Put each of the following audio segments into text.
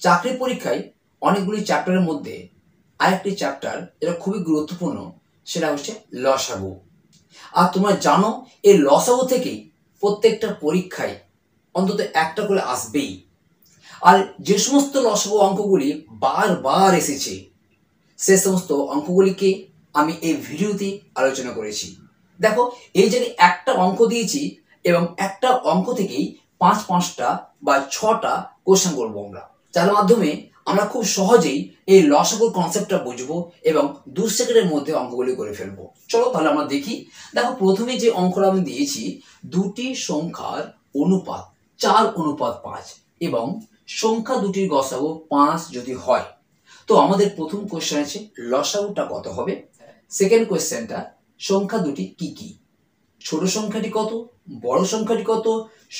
চাকরি পরীক্ষায় অনেকগুলি চ্যাপ্টারের মধ্যে আরেকটি চ্যাপ্টার যেটা খুবই গুরুত্বপূর্ণ, সেটা হচ্ছে লসাগু। আর তোমরা জানো এই লসাগু থেকেই প্রত্যেকটা পরীক্ষায় অন্তত একটা করে আসবেই। আর যে সমস্ত লসাগু অঙ্কগুলি বারবার এসেছে সে সমস্ত অঙ্কগুলিকে আমি এই ভিডিওতে আলোচনা করেছি। দেখো, এই যে একটা অঙ্ক দিয়েছি এবং একটা অঙ্ক থেকেই পাঁচটা বা 6টা কোশ্চেন করবো আমরা, যার মাধ্যমে আমরা খুব সহজেই এই লসাগুর কনসেপ্টটা বুঝবো এবং 2 সেকেন্ডের মধ্যে অঙ্কগুলি করে ফেলবো। চলো তাহলে আমরা দেখি। দেখো, প্রথমে যে অঙ্কটা আমি দিয়েছি, দুটি সংখ্যার অনুপাত 4:5 এবং সংখ্যা দুটির গসাগু 5 যদি হয়, তো আমাদের প্রথম কোশ্চেন আছে লসাগুটা কত হবে। সেকেন্ড কোশ্চেনটা সংখ্যা দুটি কি কি, ছোট সংখ্যাটি কত, বড় সংখ্যাটি কত,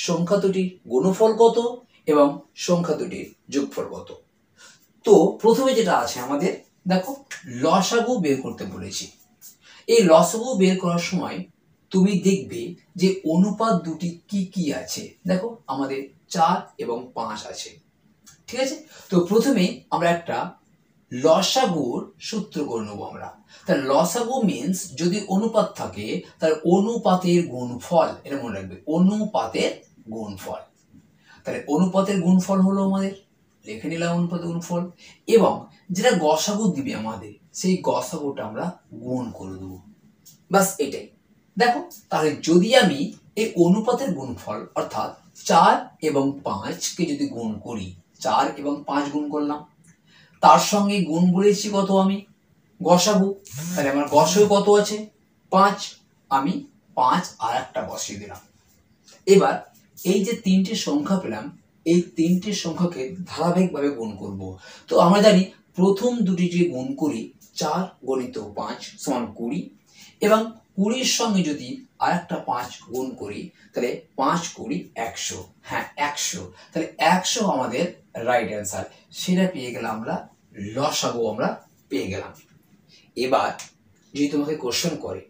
সংখ্যা দুটির গুণফল কত এবং সংখ্যা দুটির যোগফল কত। তো প্রথমে যেটা আছে আমাদের, দেখো লসাগু বের করতে বলেছি। এই লসাগু বের করার সময় তুমি দেখবে যে অনুপাত দুটি কি কি আছে। দেখো আমাদের 4 এবং 5 আছে, ঠিক আছে। তো প্রথমে আমরা একটা লসাগুর সূত্র করে নেবো আমরা। তাহলে লসাগু মিন্স যদি অনুপাত থাকে তাহলে অনুপাতের গুণফল, এটা মনে রাখবে, অনুপাতের গুণফল। তাহলে অনুপাতের গুণফল হলো আমাদের, লিখে নিলাম অনুপাতের গুণফল, এবং যেটা গসাগু দিবে আমাদের সেই গসাগুটা আমরা গুণ করে দেবো, বাস এটাই। দেখো, তাহলে যদি আমি এই অনুপাতের গুণফল অর্থাৎ 4 এবং 5কে যদি গুণ করি, 4 এবং 5 গুণ করলাম, তার সঙ্গে গুণ বলেছি কত আমি, গসাগু। তাহলে আমার গসাগু কত আছে 5, আমি 5 আর একটা বসিয়ে দিলাম। এবার এই যে 3টে সংখ্যা পেলাম, এই 3টে সংখ্যাকে ধারাবাহিকভাবে গুণ করব। তো আমরা জানি প্রথম দুটি যে গুণ করি, 4 গুণিত 5 সমান 20, এবং 20-র সঙ্গে যদি আর একটা 5 গুণ করি তাহলে 5 20 100, হ্যাঁ 100। তাহলে 100 আমাদের রাইট অ্যান্সার, সেটা পেয়ে গেলাম আমরা, লসাগু আমরা পেয়ে গেলাম। এবার যদি তোমাকে কোশ্চেন করে,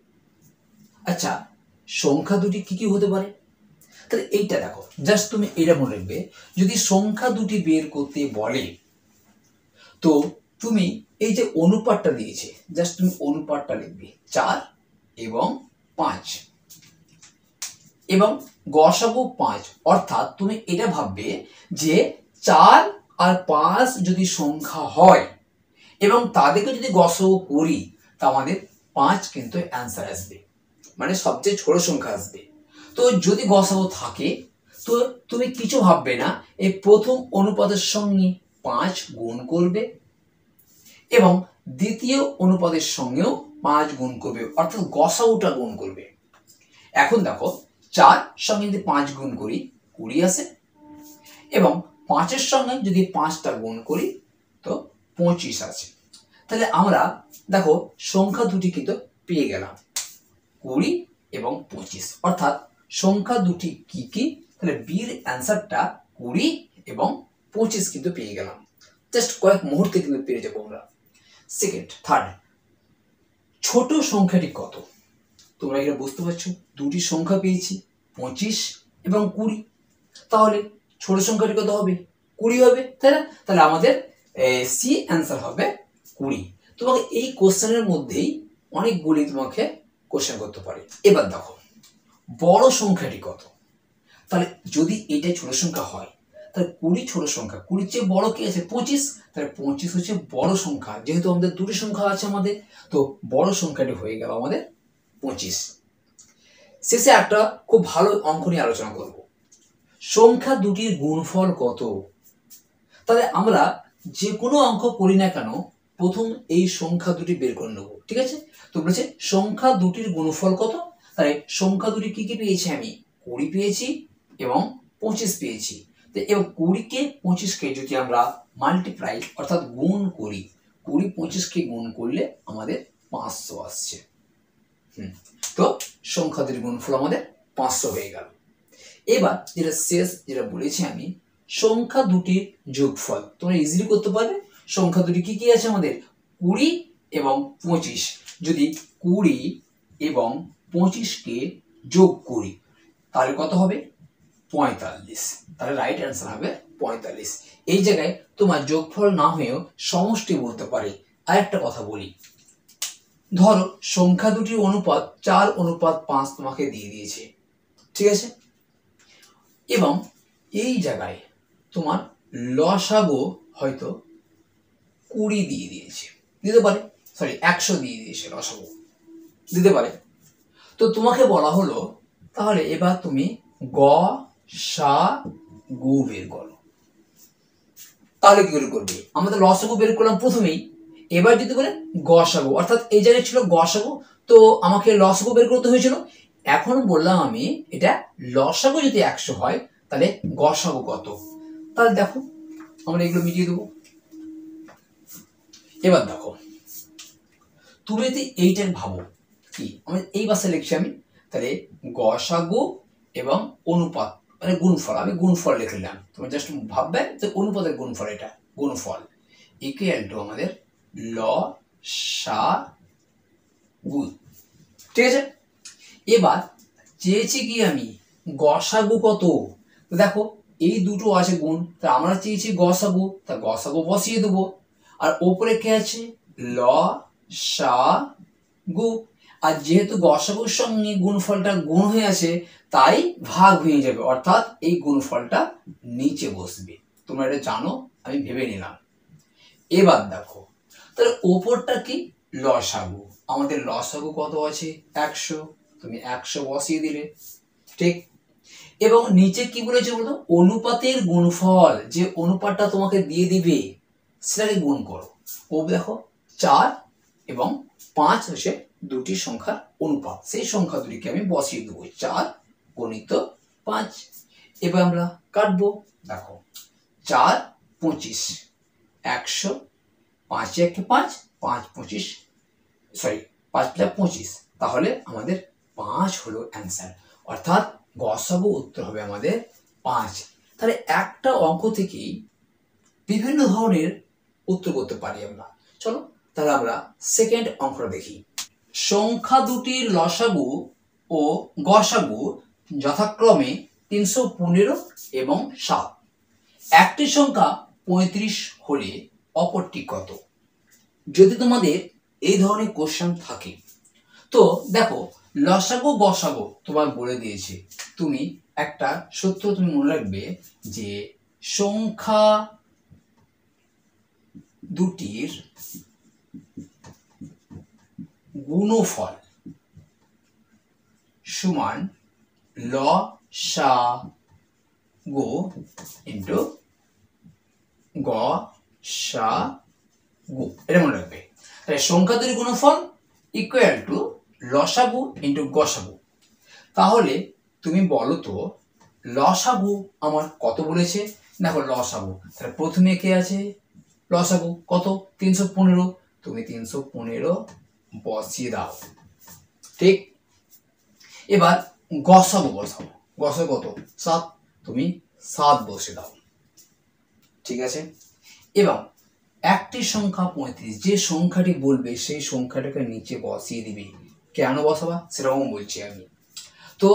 আচ্ছা সংখ্যা দুটি কি কি হতে পারে, তাহলে এইটা দেখো, জাস্ট তুমি এটা মনে রাখবে, যদি সংখ্যা দুটি বের করতে বলে তো তুমি এই যে অনুপাতটা দিয়েছে, জাস্ট তুমি অনুপাতটা লিখবে 4 এবং 5 এবং গসাগু 5, অর্থাৎ তুমি এটা ভাববে যে 4 আর 5 যদি সংখ্যা হয় এবং তাদেরকে যদি গসাগু করি তা আমাদের 5 কিন্তু অ্যান্সার আসবে, মানে সবচেয়ে ছোট সংখ্যা আসবে। তো যদি গসাগু থাকে তো তুমি কিছু ভাববে না, এই প্রথম অনুপাতের সঙ্গে 5 গুণ করবে এবং দ্বিতীয় অনুপাতের সঙ্গেও 5 গুণ করবে, অর্থাৎ গসাগুটা গুণ করবে। এখন দেখো 4 সঙ্গে যদি 5 গুণ করি 20 আসে, এবং 5-এর সঙ্গে যদি 5টা গুণ করি তো 25 আছে। তাহলে আমরা দেখো সংখ্যা দুটি কিন্তু পেয়ে গেলাম, 20 এবং 25, অর্থাৎ সংখ্যা দুটি কি কি, তাহলে বির অ্যান্সারটা 20 এবং 25 কিন্তু পেয়ে গেলাম, জাস্ট কয়েক মুহূর্তে কিন্তু পেয়ে যাবো আমরা। সেকেন্ড, থার্ড, ছোট সংখ্যাটি কত, তোমরা এটা বুঝতে পারছো, দুটি সংখ্যা পেয়েছি 25 এবং 20, তাহলে ছোট সংখ্যাটি কত হবে 20 হবে, তাই না। তাহলে আমাদের সি অ্যান্সার হবে 20। তোমাকে এই কোশ্চেনের মধ্যেই অনেকগুলি তোমাকে কোশ্চেন করতে পারে। এবার দেখো বড় সংখ্যাটি কত, তাহলে যদি এটা ছোট সংখ্যা হয় তাহলে 20 ছোট সংখ্যা, 20 চেয়ে বড় কি আছে 25, তাহলে 25 হচ্ছে বড় সংখ্যা, যেহেতু আমাদের দুটি সংখ্যা আছে আমাদের, তো বড় সংখ্যাটি হয়ে গেল আমাদের 25। শেষে একটা খুব ভালো অঙ্ক নিয়ে আলোচনা করব, সংখ্যা দুটির গুণফল কত। তাহলে আমরা যে কোনো অঙ্ক করি না কেন প্রথম এই সংখ্যা দুটি বের করে নেবো, ঠিক আছে। তো বলেছে সংখ্যা দুটির গুণফল কত, তাহলে সংখ্যা দুটি কি কি পেয়েছি আমি, 20 পেয়েছি এবং 25 পেয়েছি। এবং 20-কে 25-কে যদি আমরা মাল্টিপ্লাই অর্থাৎ গুণ করি, 20 25-কে গুণ করলে আমাদের 500 আসছে। তো সংখ্যা দুটির গুণফল আমাদের 500 হয়ে গেল। এবার যেটা শেষ যেটা বলেছি আমি, সংখ্যা দুটির যোগফল তোমরা ইজিলি করতে পারবে। সংখ্যা দুটি কি কি আছে আমাদের 20 এবং 25, যদি 20 এবং 25-কে যোগ করি তাহলে কত হবে 45, তাহলে রাইট অ্যান্সার হবে 45। এই জায়গায় তোমার যোগফল না হয়েও সমষ্টি বলতে পারে। আরেকটা কথা বলি, ধরো সংখ্যা দুটির অনুপাত 4:5 তোমাকে দিয়ে দিয়েছে, ঠিক আছে, এবং এই জায়গায় তোমার লসাগু হয়তো 20 দিয়ে দিয়েছে, দিতে পারে, সরি 100 দিয়ে দিয়েছে, লসাগু দিতে পারে। তো তোমাকে বলা হলো তাহলে এবার তুমি গ সা গু বের করো। তাহলে কি করে করবে? আমাদের লসাগু বের করলাম প্রথমেই, এবার যদি করে গসাগু, অর্থাৎ এই জায়গায় ছিল গসাগু, তো আমাকে লসাগু বের করতে হয়েছিল। এখন বললাম আমি এটা লসাগু যদি 100 হয় তাহলে গসাগু কত। তাহলে দেখো আমরা এগুলো মিটিয়ে দেবো। এবার দেখো তুমি যদি এইটার ভাবো কি, আমি এই বাসে লিখছি আমি, তাহলে গসাগু এবং অনুপাত মানে গুণফল, আমি গুণফল লিখলাম, তুমি জাস্ট ভাববে যে অনুপাতের গুণফল, এটা গুণফল ইকুয়াল টু আমাদের ল সা গু, ঠিক আছে। এবার চেয়েছি কি আমি গসাগু কত, তো দেখো এই দুটো আছে গুণ, তা আমরা চেয়েছি গসাগু, তা গসাগু বসিয়ে দেবো। আর ওপরে কে আছে ল সা গু, আর যেহেতু গসাগুর সঙ্গে গুণফলটা গুণ হয়ে আছে তাই ভাগ হয়ে যাবে, অর্থাৎ এই গুণফলটা নিচে বসবে। তোমরা এটা জানো, আমি ভেবে নিলাম। এবার দেখো তাহলে ওপরটা কি লসাগু, আমাদের লসাগু কত আছে 100, তুমি 100 বসিয়ে দিলে, ঠিক। এবং নিচে কি বলেছে বলতো, অনুপাতের গুণফল, যে অনুপাতটা তোমাকে দিয়ে দিবে সেটাকে গুণ করো। ও দেখো 4 এবং 5 হচ্ছে দুটি সংখ্যার অনুপাত, সেই সংখ্যা দুটিকে আমি বসিয়ে দেবো, 4 গুণিত 5। এবার আমরা কাটবো, দেখো 4 25, 100, 5 1 5, 5 25, সরি 5 25, তাহলে আমাদের 5 হলো অ্যান্সার, অর্থাৎ গসাগু উত্তর হবে আমাদের 5। তাহলে একটা অঙ্ক থেকেই বিভিন্ন ধরনের উত্তর করতে পারি আমরা। চলো তাহলে আমরা সেকেন্ড অঙ্কটা দেখি। সংখ্যা দুটির লসাগু ও গসাগু যথাক্রমে 315 এবং 7। একটি সংখ্যা 35 হলে অপরটি কত? যদি তোমাদের এই ধরনের কোশ্চেন থাকে তো দেখো লসাগু গসাগু তোমার বলে দিয়েছে, তুমি একটা সূত্র তুমি মনে রাখবে যে সংখ্যা দুটির গুণফল সমান লসাগু ইনটু গসাগু, এটা মনে রাখবে। তাহলে সংখ্যা দুটির গুণফল ইকুয়াল টু লসাগু ইনটু গসাগু। তাহলে তুমি বলো তো লসাগু আমার কত বলেছে, দেখো লসাগু, তাহলে প্রথমে কে আছে লসাগু কত 315, তুমি 315 বসিয়ে দাও, ঠিক। এবার গসাগু বসাবো, গসাগু কত 7, তুমি 7 বসিয়ে দাও, ঠিক আছে। এবং একটি সংখ্যা 35, যে সংখ্যাটি বলবে সেই সংখ্যাটাকে নিচে বসিয়ে দিবে। কেন বসাবা সেরকম বলছি আমি। তো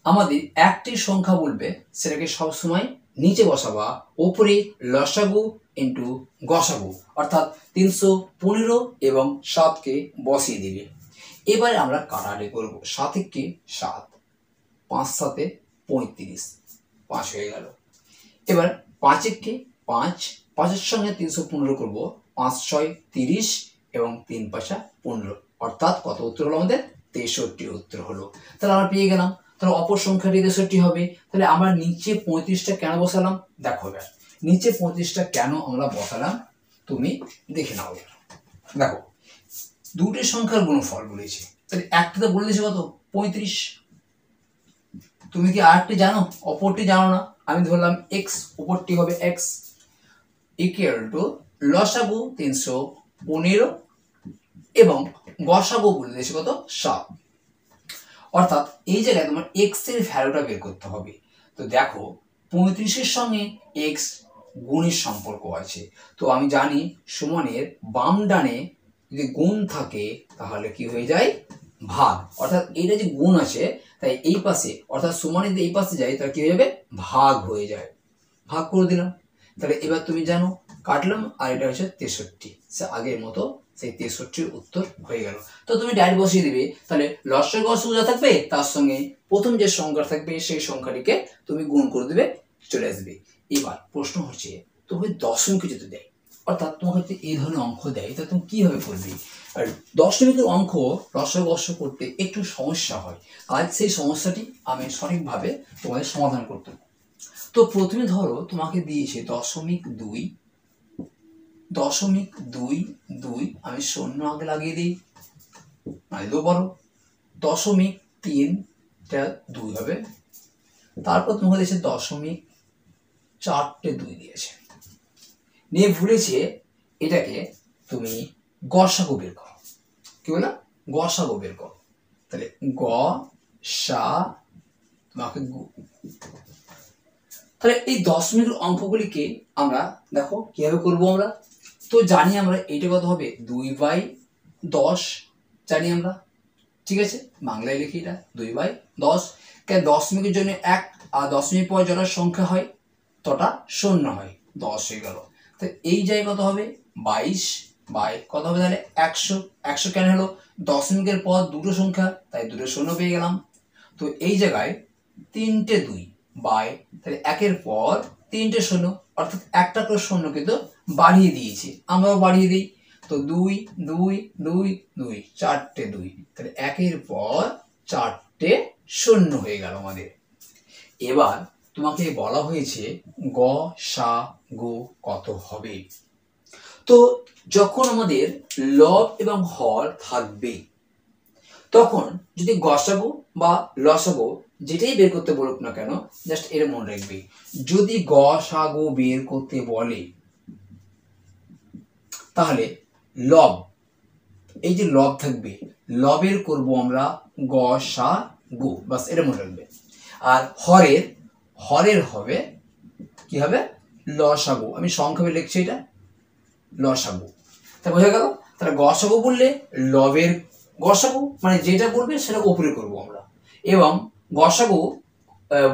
আমাদের একটি সংখ্যা বলবে সেটাকে সবসময় নিচে বসাবা, ওপরে লসাগু ইন্টু গসাগু, অর্থাৎ 315 এবং 7কে বসিয়ে দিবে। এবারে আমরা কাটাকাটি করবো, 7 কে 7, 5 7 35, 5 হয়ে গেল। এবার 5 কে 5, 5-এর সঙ্গে 315 করবো, 5 6 30 এবং 3 5 15, অর্থাৎ কত উত্তর হলো আমাদের 63 উত্তর হলো। তাহলে আমরা পেয়ে গেলাম, তাহলে অপর সংখ্যাটি 63 হবে। তাহলে আমরা নিচে 35টা কেন বসালাম দেখো, এবার নিচে 35টা কেন আমরা বসালাম তুমি দেখে নাও। দেখো দুটি সংখ্যার গুণফল বলেছে, তাহলে একটা তো বলে দিয়েছে কত 35, তুমি কি আরেকটি জানো, অপরটি জানো না, আমি ধরলাম x, উপরটি হবে x ইকুয়াল টু লসাগু 315 এবং গসাগু বলে দিয়েছে কত 7, অর্থাৎ এই জায়গায় তোমার x এর ভ্যালুটা বের করতে হবে। তো দেখো 35-এর সঙ্গে x গুণের সম্পর্ক আছে, তো আমি জানি সমানের বাম ডানে যদি গুণ থাকে তাহলে কি হয়ে যায় ভাগ, অর্থাৎ এইটা যে গুণ আছে তাই এই পাশে, অর্থাৎ সমানের যদি এই পাশে যায় তাহলে কি হয়ে যাবে ভাগ হয়ে যায়, ভাগ করে দিলাম। তাহলে এবার তুমি জানো কাটলাম, আর এটা হচ্ছে 63, সে আগের মতো সেই 63 উত্তর হয়ে গেল। তো তুমি ডাইরেক্ট বসিয়ে দিবে, তাহলে লসাগু গসাগু যা থাকবে তার সঙ্গে প্রথম যে সংখ্যা থাকবে সেই সংখ্যাটিকে তুমি গুণ করে দেবে, চলে আসবে। এবার প্রশ্ন হচ্ছে তুমি দশমিকে যদি দেয়, অর্থাৎ তোমাকে যদি এই ধরনের অঙ্ক দেয় তাহলে তুমি কিভাবে করবে? আর দশমিকের অঙ্ক লসাগু গসাগু করতে একটু সমস্যা হয়, আজ সেই সমস্যাটি আমি সঠিকভাবে তোমাদের সমাধান করতে। তো প্রথমে ধরো তোমাকে দিয়েছে 0.2, আমি শূন্য আগে লাগিয়ে দিই, নাইলেও পারো। 0.3 হবে, তারপর তোমাকে দিয়েছে 0.4 দিয়েছে, নিয়ে ভুলেছে এটাকে তুমি গসাগু বের করো। কি বললাম? গসাগু বের করো। তাহলে গ সা তোমাকে তাহলে এই দশমিকের অঙ্কগুলিকে আমরা দেখো কিভাবে করব আমরা। তো জানি আমরা এইটা কত হবে, 2/10 জানি আমরা, ঠিক আছে, বাংলায় লিখি এটা 2/10। কেন দশমিকের জন্য 1, আর দশমিক পর যত সংখ্যা হয় তটা শূন্য হয়, 10 হয়ে গেল। তো এই জায়গায় কত হবে, 22 বাই কত হবে তাহলে 100। 100 কেন হলো, দশমিকের পর দুটো সংখ্যা, তাই দুটো শূন্য পেয়ে গেলাম। তো এই জায়গায় 3টে 2 বাই, তাহলে একের পর 3টে শূন্য, অর্থাৎ একটা করে শূন্য কিন্তু বাড়িয়ে দিয়েছি, আমরাও বাড়িয়ে দিই। তো 2 2 2 2 4টে 2, তাহলে একের পর 4টে শূন্য হয়ে গেল আমাদের। এবার তোমাকে বলা হয়েছে গ সা গু কত হবে। তো যখন আমাদের লব এবং হর থাকবে তখন যদি গসাগু বা লসাগু যেটাই বের করতে বলুক না কেন, জাস্ট এর মনে রাখবে, যদি গসাগু বের করতে বলে তাহলে লব, এই যে লব থাকবে, লবের করব আমরা গসাগু, বাস এটা মনে রাখবে। আর হরের হবে কি হবে, লসাগু। আমি সংক্ষেপে লিখছি এটা লসাগু। তা বোঝা গেল? তাহলে গসাগু বললে লবের গসাগু মানে যেটা বলবে সেটা উপরে করব আমরা, এবং গসাগু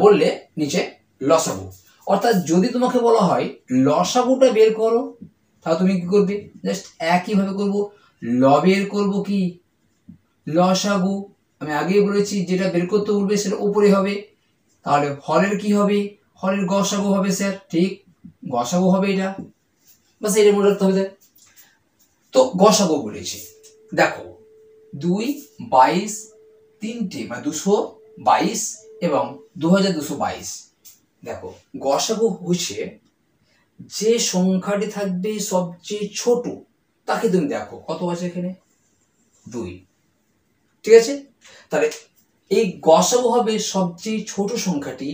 বললে নিচে লসাগু। অর্থাৎ যদি তোমাকে বলা হয় লসাগুটা বের করো, তাহলে তুমি কি করবে, জাস্ট একইভাবে করব, লবের করব কি লসাগু, আমি আগেই বলেছি যেটা বের করতে বলবে সেটা উপরে হবে। তাহলে হরের কি হবে, হরের গসাগু হবে স্যার, ঠিক গসাগু হবে এটা, বাস এটা মনে রাখতে হবে। তো গসাগু বলেছি, দেখো 2 22 3টে মানে 222 এবং 2222। দেখো গসাগু হচ্ছে যে সংখ্যাটি থাকবে সবচেয়ে ছোট তাকে তুমি দেখো কত আছে এখানে 2, ঠিক আছে। তাহলে এই গসাগু হবে সবচেয়ে ছোট সংখ্যাটি,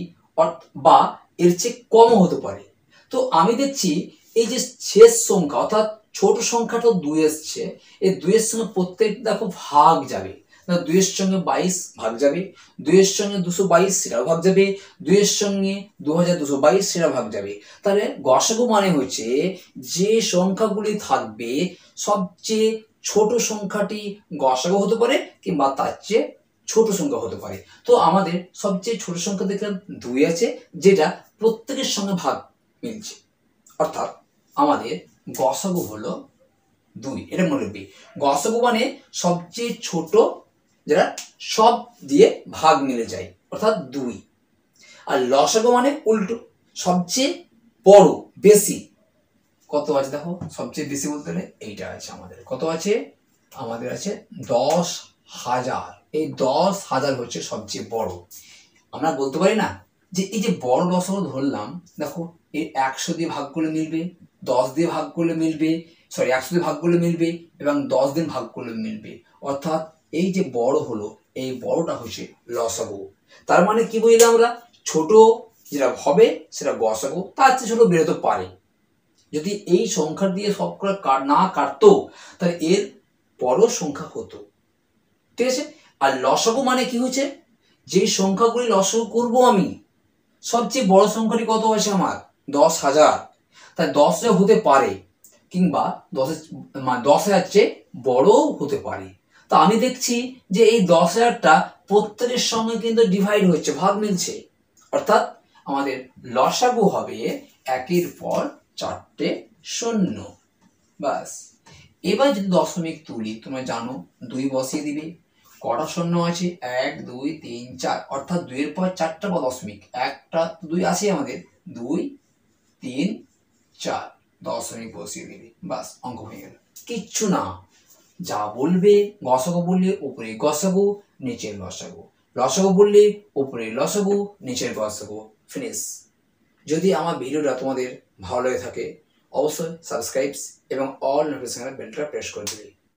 বা এর চেয়ে কমও হতে পারে। তো আমি দেখছি এই যে শেষ সংখ্যা অর্থাৎ ছোট সংখ্যাটা 2 এসছে, এই 2 এর সঙ্গে প্রত্যেক দেখো ভাগ যাবে, 2 এর সঙ্গে 22 ভাগ যাবে, 2 এর সঙ্গে 222 সেটাও ভাগ যাবে, 2 এর সঙ্গে 2222 সেটা ভাগ যাবে। তাহলে গসাগু মানে হচ্ছে যে সংখ্যাগুলি থাকবে সবচেয়ে ছোট সংখ্যাটি গসাগু হতে পারে কিংবা তার চেয়ে ছোট সংখ্যা হতে পারে। তো আমাদের সবচেয়ে ছোট সংখ্যা দেখলাম 2 আছে, যেটা প্রত্যেকের সঙ্গে ভাগ মিলছে, অর্থাৎ আমাদের গসাগু হলো 2। এটা মনে রাখবি, গসাগু মানে সবচেয়ে ছোট যেটা সব দিয়ে ভাগ মিলে যায়, অর্থাৎ 2। আর লসাগু মানে উল্টো, সবচেয়ে বড় বেশি। কত আছে দেখো, সবচেয়ে বেশি বলতে গেলে এইটা আছে আমাদের, কত আছে আমাদের আছে 10,000। এই 10,000 হচ্ছে সবচেয়ে বড়। আমরা বলতে পারি না যে এই যে বড় লসাগু ধরলাম, দেখো এই 100 দিয়ে ভাগ করলে মিলবে, 10 দিয়ে ভাগ করলে মিলবে, 100 দিয়ে ভাগ করলে মিলবে এবং 10 দিয়ে ভাগ করলে মিলবে, অর্থাৎ এই যে বড় হলো এই বড়টা হচ্ছে লসাগু। তার মানে কি বুঝলাম আমরা, ছোট যেটা হবে সেটা গসাগু, তার চেয়ে ছোট বেরোতে পারে। যদি এই সংখ্যা দিয়ে সবকটা না কাটতো তাহলে এর বড় সংখ্যা হতো, ঠিক আছে। আর লসাগু মানে কি হচ্ছে, যে সংখ্যাগুলি লসাগু করব আমি, সবচেয়ে বড় সংখ্যাটি কত আছে আমার 10,000, তাই 10,000 হতে পারে কিংবা 10,000 চেয়ে বড়ও হতে পারে। তা আমি দেখছি যে এই 10,000টা প্রত্যেকের সঙ্গে কিন্তু ডিভাইড হচ্ছে, ভাগ মিলছে, অর্থাৎ আমাদের লসাগু হবে 1-এর পর 4টে শূন্য, বাস। এবার যদি দশমিক তুলি তোমরা জানো 2 বসিয়ে দিবে। কটা শূন্য আছে? 1 2 3 4, অর্থাৎ 2 এর পর 4টা বা দশমিক, একটা 2 আছে আমাদের, 2 3 4, দশমিক বসিয়ে দিবে, বাস অঙ্ক হয়ে গেল। কিচ্ছু না, যা বলবে, গসাগু বললে উপরে গসাগু নিচের লসাগু, লসাগু বললে উপরে লসাগু নিচের গসাগু, ফিনিশ। যদি আমার ভিডিওটা তোমাদের ভালো লেগে থাকে অবশ্যই সাবস্ক্রাইব এবং অল নোটিফিকেশন বেলটা প্রেস করে দিবে।